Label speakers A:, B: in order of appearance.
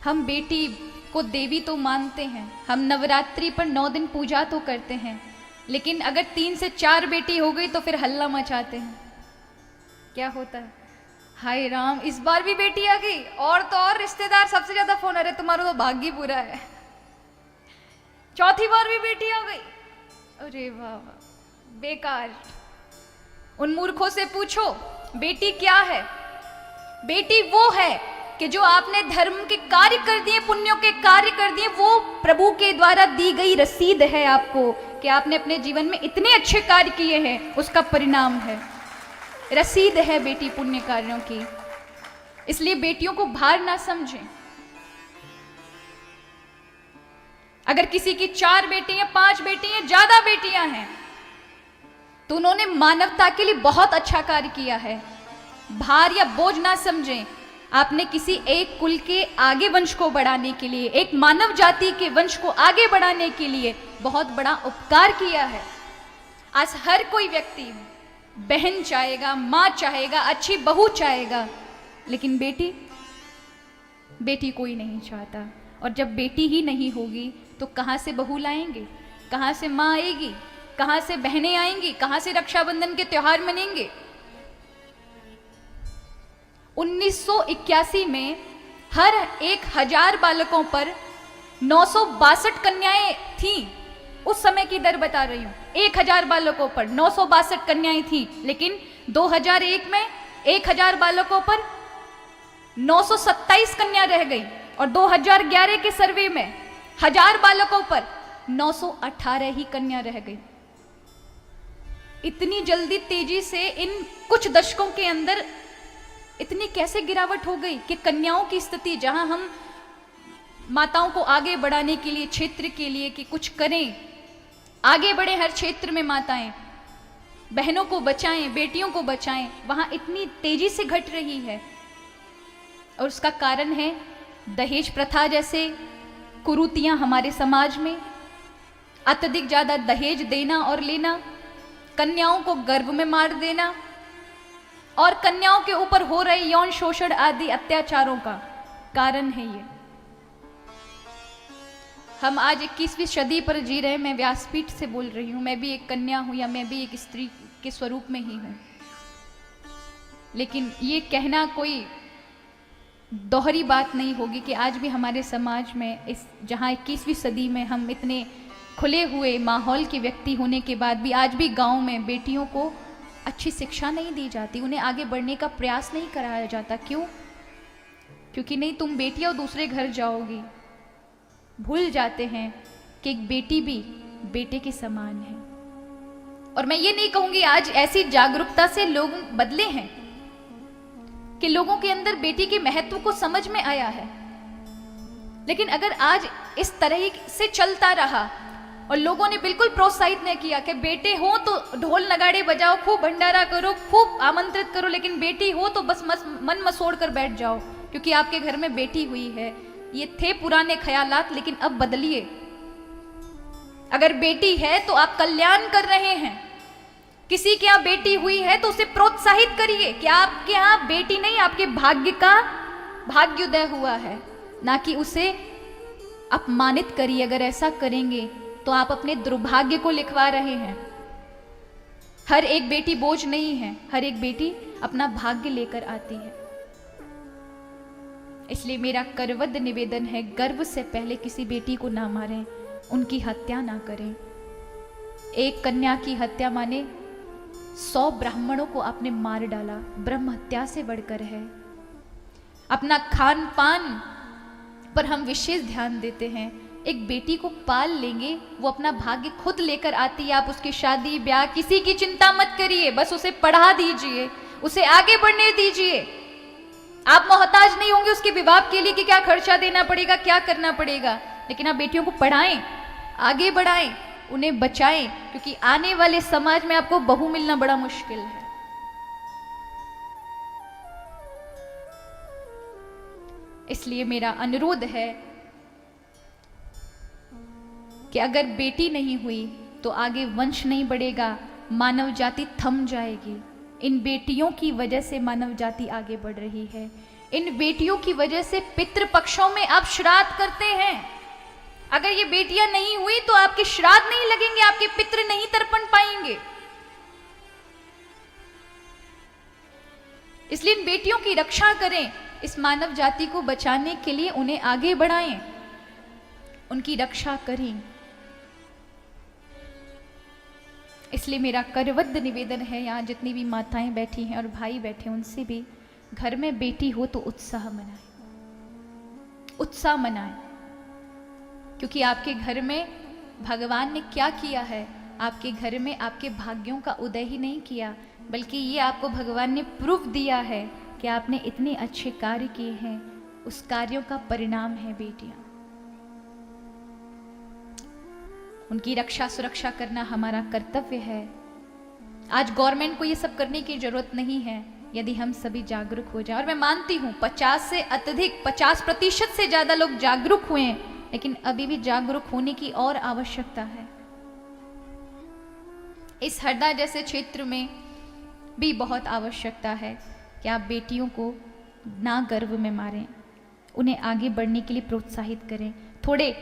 A: हम बेटी को देवी तो मानते हैं, हम नवरात्रि पर 9 दिन पूजा तो करते हैं, लेकिन अगर 3 से 4 बेटी हो गई तो फिर हल्ला मचाते हैं। क्या होता है? हाय राम, इस बार भी बेटी आ गई, और तो और रिश्तेदार सबसे ज्यादा फोन, अरे तुम्हारा तो भाग्य पूरा है। चौथी बार भी बेटी आ गई, अरे वाह वाह, बेकार। उन मूर्खों से पूछो बेटी क्या है? बेटी वो है कि जो आपने धर्म के कार्य कर दिए, पुण्यों के कार्य कर दिए, वो प्रभु के द्वारा दी गई रसीद है आपको कि आपने अपने जीवन में इतने अच्छे कार्य किए हैं, उसका परिणाम है, रसीद है बेटी पुण्य कार्यों की। इसलिए बेटियों को भार ना समझें। अगर किसी की 4 बेटी हैं, 5 बेटी हैं, ज्यादा बेटियां हैं, तो उन्होंने मानवता के लिए बहुत अच्छा कार्य किया है। भार या बोझ ना समझें। आपने किसी एक कुल के आगे वंश को बढ़ाने के लिए, एक मानव जाति के वंश को आगे बढ़ाने के लिए बहुत बड़ा उपकार किया है। आज हर कोई व्यक्ति बहन चाहेगा, मां चाहेगा, अच्छी बहू चाहेगा, लेकिन बेटी कोई नहीं चाहता। और जब बेटी ही नहीं होगी तो कहां से बहू लाएंगे, कहां से मां आएगी, कहां से बहनें आएंगी, कहां से रक्षाबंधन के त्योहार मनेंगे। 1981 में हर 1000 बालकों पर 962 कन्याएं थीं। उस समय की दर बता रही हूं, 1000 बालकों पर 962 कन्याएं थीं, लेकिन 2001 में 1000 बालकों पर 927 कन्या रह गई, और 2011 के सर्वे में 1000 बालकों पर 918 ही कन्या रह गई। इतनी जल्दी तेजी से इन कुछ दशकों के अंदर इतनी कैसे गिरावट हो गई कि कन्याओं की स्थिति, जहां हम माताओं को आगे बढ़ाने के लिए, क्षेत्र के लिए कि कुछ करें, आगे बढ़े हर क्षेत्र में, माताएं बहनों को बचाएं, बेटियों को बचाएं, वहां इतनी तेजी से घट रही है। और उसका कारण है दहेज प्रथा जैसे कुरीतियां हमारे समाज में, अत्यधिक ज्यादा दहेज देना और लेना, कन्याओं को गर्भ में मार देना, और कन्याओं के ऊपर हो रहे यौन शोषण आदि अत्याचारों का कारण है ये। हम आज 21वीं सदी पर जी रहे हैं। मैं व्यासपीठ से बोल रही हूं, मैं भी एक कन्या हूं, या मैं भी एक स्त्री के स्वरूप में ही हूं, लेकिन ये कहना कोई दोहरी बात नहीं होगी कि आज भी हमारे समाज में, इस जहां 21वीं सदी में हम इतने खुले हुए माहौल के व्यक्ति होने के बाद भी, आज भी गांव में बेटियों को अच्छी शिक्षा नहीं दी जाती, उन्हें आगे बढ़ने का प्रयास नहीं कराया जाता। क्यों? क्योंकि नहीं, तुम बेटियां दूसरे घर जाओगी। भूल जाते हैं कि एक बेटी भी बेटे के समान है। और मैं ये नहीं कहूंगी आज ऐसी जागरूकता से लोग बदले हैं कि लोगों के अंदर बेटी के महत्व को समझ में आया है, लेकिन अगर आज इस तरह से चलता रहा और लोगों ने बिल्कुल प्रोत्साहित नहीं किया कि बेटे हो तो ढोल नगाड़े बजाओ, खूब भंडारा करो, खूब आमंत्रित करो, लेकिन बेटी हो तो बस मन मसोड़ कर बैठ जाओ क्योंकि आपके घर में बेटी हुई है। ये थे पुराने ख्यालात, लेकिन अब बदलिए। अगर बेटी है तो आप कल्याण कर रहे हैं। किसी के यहाँ बेटी हुई है तो उसे प्रोत्साहित करिए कि आपके यहाँ बेटी नहीं, आपके भाग्य का भाग्योदय हुआ है, ना कि उसे अपमानित करिए। अगर ऐसा करेंगे तो आप अपने दुर्भाग्य को लिखवा रहे हैं। हर एक बेटी बोझ नहीं है, हर एक बेटी अपना भाग्य लेकर आती है। इसलिए मेरा करवद निवेदन है, गर्व से पहले किसी बेटी को ना मारें, उनकी हत्या ना करें। एक कन्या की हत्या माने 100 ब्राह्मणों को आपने मार डाला, ब्रह्म हत्या से बढ़कर है। अपना खान पान पर हम विशेष ध्यान देते हैं। एक बेटी को पाल लेंगे, वो अपना भाग्य खुद लेकर आती है। आप उसकी शादी ब्याह किसी की चिंता मत करिए, बस उसे पढ़ा दीजिए, उसे आगे बढ़ने दीजिए। आप मोहताज नहीं होंगे उसके विवाह के लिए कि क्या खर्चा देना पड़ेगा, क्या करना पड़ेगा, लेकिन आप बेटियों को पढ़ाएं, आगे बढ़ाएं, उन्हें बचाएं, क्योंकि आने वाले समाज में आपको बहू मिलना बड़ा मुश्किल है। इसलिए मेरा अनुरोध है कि अगर बेटी नहीं हुई तो आगे वंश नहीं बढ़ेगा, मानव जाति थम जाएगी। इन बेटियों की वजह से मानव जाति आगे बढ़ रही है। इन बेटियों की वजह से पितृपक्षों में आप श्राद्ध करते हैं। अगर ये बेटियां नहीं हुई तो आपके श्राद्ध नहीं लगेंगे, आपके पितृ नहीं तर्पण पाएंगे। इसलिए इन बेटियों की रक्षा करें, इस मानव जाति को बचाने के लिए उन्हें आगे बढ़ाएं, उनकी रक्षा करें। इसलिए मेरा करवद्ध निवेदन है, यहाँ जितनी भी माताएं बैठी हैं और भाई बैठे हैं, उनसे भी घर में बेटी हो तो उत्साह मनाएं, उत्साह मनाएं, क्योंकि आपके घर में भगवान ने क्या किया है, आपके घर में आपके भाग्यों का उदय ही नहीं किया, बल्कि ये आपको भगवान ने प्रूफ दिया है कि आपने इतने अच्छे कार्य किए हैं, उस कार्यों का परिणाम है बेटियां। उनकी रक्षा सुरक्षा करना हमारा कर्तव्य है। आज गवर्नमेंट को ये सब करने की जरूरत नहीं है, यदि हम सभी जागरूक हो जाएं। और मैं मानती हूं 50 से अत्यधिक 50% से ज्यादा लोग जागरूक हुए हैं, लेकिन अभी भी जागरूक होने की और आवश्यकता है। इस हरदा जैसे क्षेत्र में भी बहुत आवश्यकता है कि आप बेटियों को ना गर्व में मारें, उन्हें आगे बढ़ने के लिए प्रोत्साहित करें। थोड़े